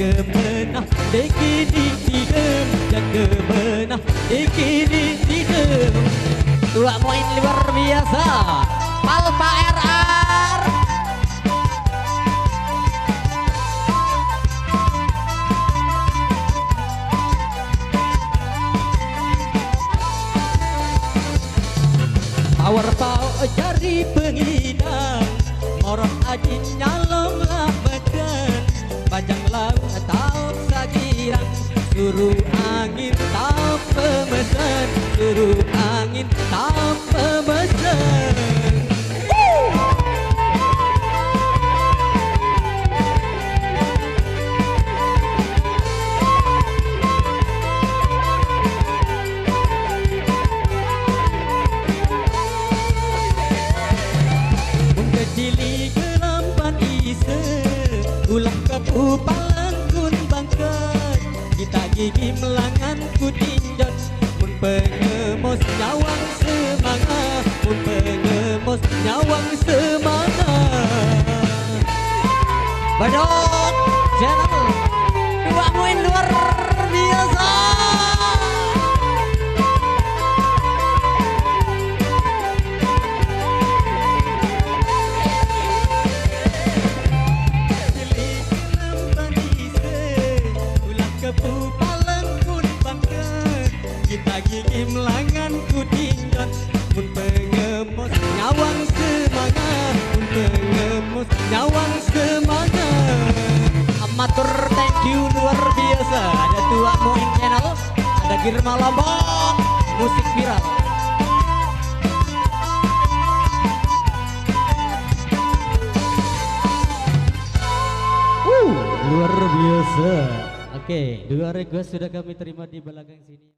kemenah dikini didem yang kemenah dikini didem. Dua main luar biasa Palpa RR. Power jari pengidang morot aji nyalom lah badan bajang laut tahu sagirang suruh angin tahu pemesan suruh angin tahu pemesan. Jili gelampan ise ulah kepu palangkun bangkat kita gigi melangan ku tinjot mun pengemos nyawang semangat mun pengemos nyawang semangat. Badot channel dua poin luar biasa. Kita gigi melangan ku tinjot mun pengemos nyawang semangat mun pengemos nyawang semangat. Amatur thank you luar biasa. Ada Tua Moin channel, ada Girma Lombok musik viral. Luar biasa. Oke, dua request sudah kami terima di belakang sini.